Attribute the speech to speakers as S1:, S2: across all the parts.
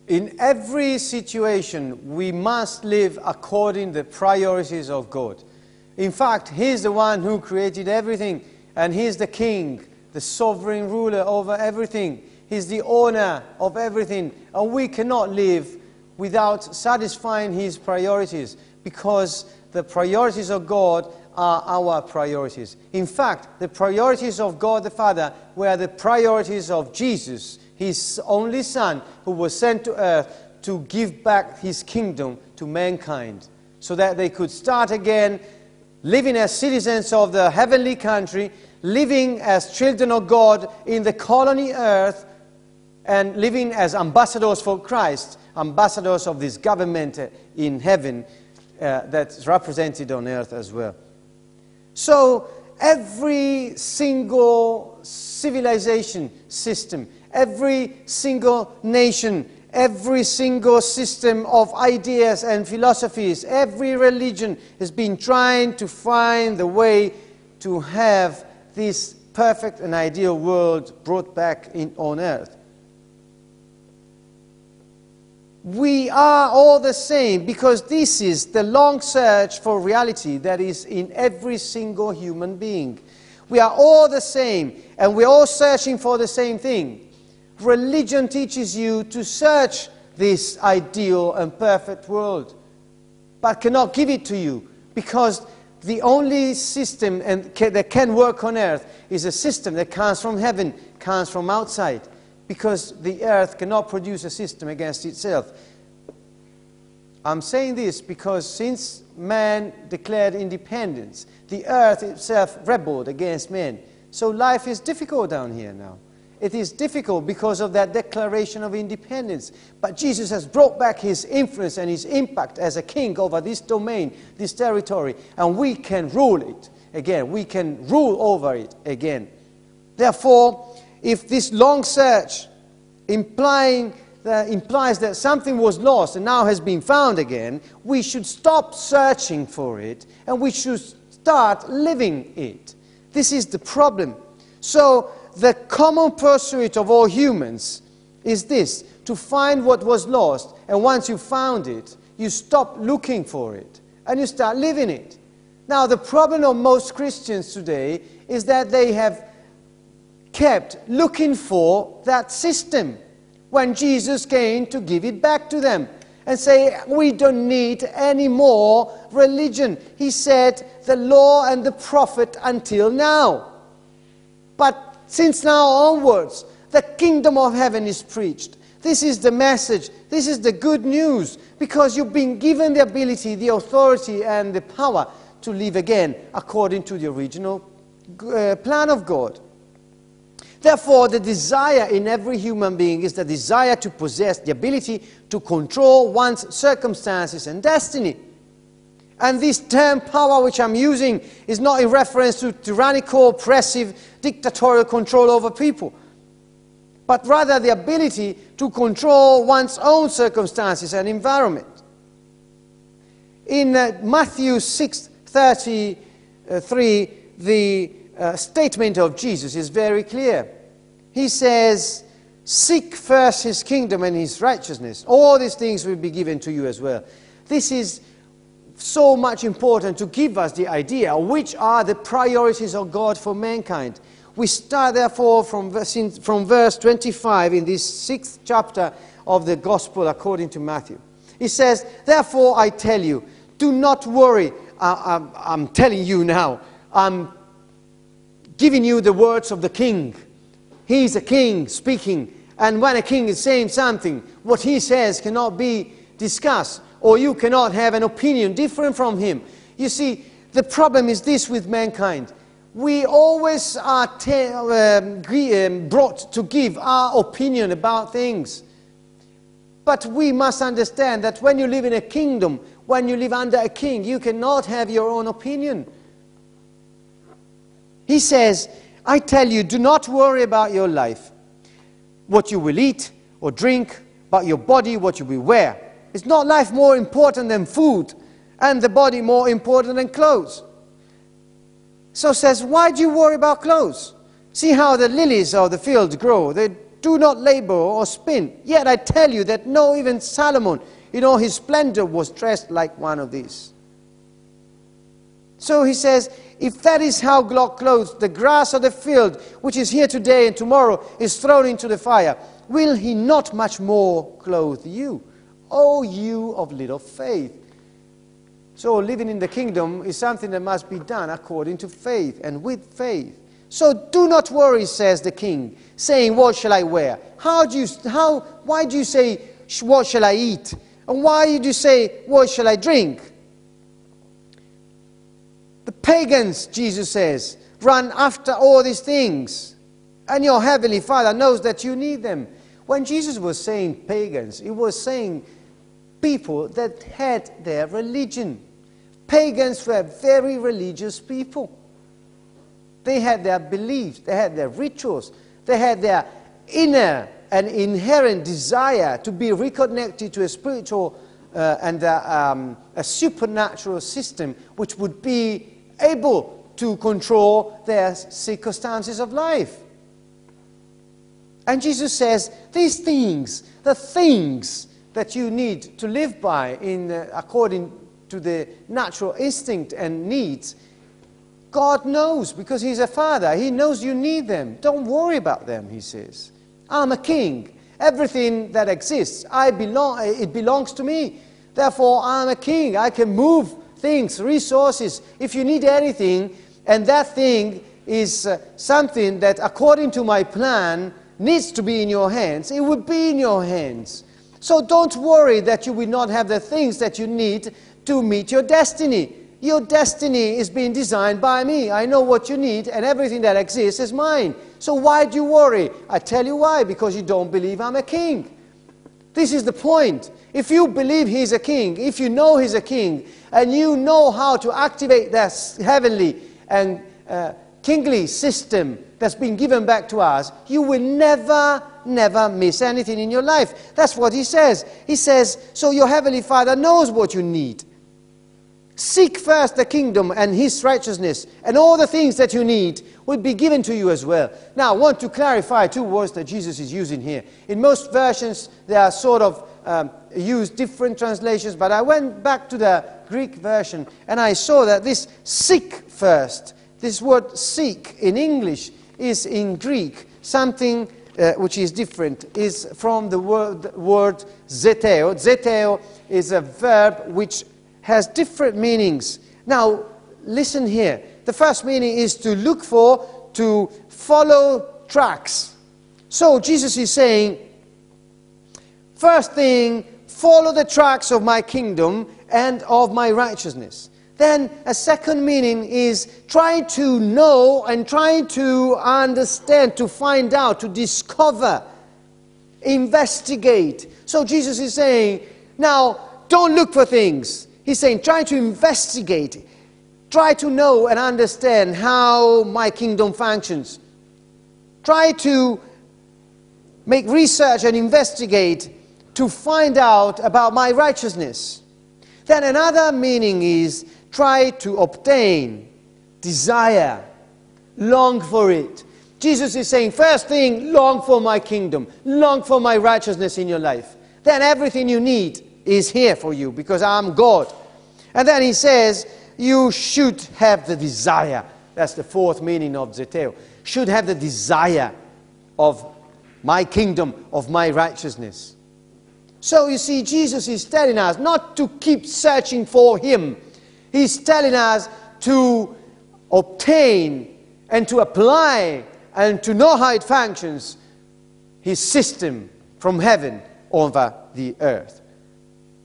S1: In every situation, we must live according to the priorities of God. In fact, He's the one who created everything, and He's the King, the sovereign ruler over everything. He's the owner of everything, and we cannot live without satisfying His priorities, because the priorities of God are our priorities. In fact, the priorities of God the Father were the priorities of Jesus, His only Son, who was sent to earth to give back His kingdom to mankind, so that they could start again living as citizens of the heavenly country, living as children of God in the colony earth, and living as ambassadors for Christ, ambassadors of this government in heaven that's represented on earth as well. So every single civilization system, every single nation, every single system of ideas and philosophies, every religion has been trying to find the way to have this perfect and ideal world brought back on earth. We are all the same, because this is the long search for reality that is in every single human being. We are all the same, and we're all searching for the same thing. Religion teaches you to search this ideal and perfect world, but cannot give it to you, because the only system that can work on earth is a system that comes from heaven, comes from outside, because the earth cannot produce a system against itself. I'm saying this because since man declared independence, the earth itself rebelled against man. So life is difficult down here now. It is difficult because of that declaration of independence. But Jesus has brought back His influence and His impact as a king over this domain, this territory, and we can rule it again. We can rule over it again. Therefore, if this long search implies that something was lost and now has been found again, we should stop searching for it and we should start living it. This is the problem. So the common pursuit of all humans is this: to find what was lost, and once you found it, you stop looking for it and you start living it. Now, the problem of most Christians today is that they have kept looking for that system when Jesus came to give it back to them and say, we don't need any more religion. He said, the law and the prophet until now. But since now onwards, the kingdom of heaven is preached. This is the message. This is the good news, because you've been given the ability, the authority, and the power to live again according to the original plan of God. Therefore, the desire in every human being is the desire to possess the ability to control one's circumstances and destiny. And this term power which I'm using is not in reference to tyrannical, oppressive, dictatorial control over people, but rather the ability to control one's own circumstances and environment. In Matthew 6:33, the statement of Jesus is very clear. He says, seek first His kingdom and His righteousness. All these things will be given to you as well. This is so much important to give us the idea which are the priorities of God for mankind. We start therefore from verse 25 in this 6th chapter of the Gospel according to Matthew. He says, therefore I tell you, do not worry. I'm telling you now. I'm giving you the words of the king. He's a king speaking. And when a king is saying something, what he says cannot be discussed, or you cannot have an opinion different from him. You see, the problem is this with mankind. We always are brought to give our opinion about things. But we must understand that when you live in a kingdom, when you live under a king, you cannot have your own opinion. He says, I tell you, do not worry about your life, what you will eat or drink, about your body, what you will wear. Is not life more important than food, and the body more important than clothes? So says, why do you worry about clothes? See how the lilies of the field grow. They do not labor or spin. Yet I tell you that no, even Solomon, in all his splendor, was dressed like one of these. So he says, if that is how God clothes the grass of the field, which is here today and tomorrow is thrown into the fire, will he not much more clothe you, O you of little faith? So living in the kingdom is something that must be done according to faith and with faith. So do not worry, says the king, saying, what shall I wear? Why do you say, what shall I eat? And why do you say, what shall I drink? The pagans, Jesus says, run after all these things, and your heavenly Father knows that you need them. When Jesus was saying pagans, he was saying people that had their religion. Pagans were very religious people. They had their beliefs, they had their rituals, they had their inner and inherent desire to be reconnected to a spiritual and a supernatural system which would be able to control their circumstances of life. And Jesus says, these things, the things that you need to live by according to the natural instinct and needs, God knows, because he's a father. He knows you need them. Don't worry about them, he says. I'm a king. Everything that exists, it belongs to me. Therefore, I'm a king. I can move things, resources. If you need anything, and that thing is something that, according to my plan, needs to be in your hands, it will be in your hands. So don't worry that you will not have the things that you need to meet your destiny. Your destiny is being designed by me. I know what you need, and everything that exists is mine. So why do you worry? I tell you why. Because you don't believe I'm a king. This is the point. If you believe he's a king, if you know he's a king, and you know how to activate that heavenly and kingly system that's been given back to us, you will never miss anything in your life. That's what he says. He says, so your heavenly Father knows what you need. Seek first the kingdom and his righteousness, and all the things that you need will be given to you as well. Now, I want to clarify two words that Jesus is using here. In most versions, they are sort of use different translations, but I went back to the Greek version, and I saw that this seek first, this word seek in English is in Greek something which is different, is from the word zeteo. Zeteo is a verb which has different meanings. Now, listen here. The first meaning is to look for, to follow tracks. So Jesus is saying, first thing, follow the tracks of my kingdom and of my righteousness. Then a second meaning is try to know and try to understand, to find out, to discover, investigate. So Jesus is saying, now, don't look for things. He's saying, try to investigate, try to know and understand how my kingdom functions. Try to make research and investigate to find out about my righteousness. Then another meaning is try to obtain, desire, long for it. Jesus is saying, first thing, long for my kingdom, long for my righteousness in your life. Then everything you need is here for you because I'm God. And then he says, you should have the desire. That's the fourth meaning of zeteo. Should have the desire of my kingdom, of my righteousness. So you see, Jesus is telling us not to keep searching for him. He's telling us to obtain and to apply and to know how it functions, his system from heaven over the earth.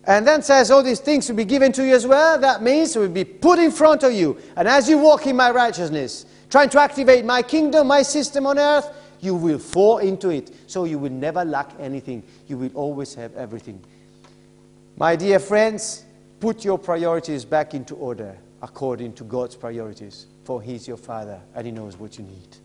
S1: And then says all these things will be given to you as well. That means it will be put in front of you. And as you walk in my righteousness, trying to activate my kingdom, my system on earth, you will fall into it. So you will never lack anything. You will always have everything. My dear friends, put your priorities back into order according to God's priorities. For he's your Father and he knows what you need.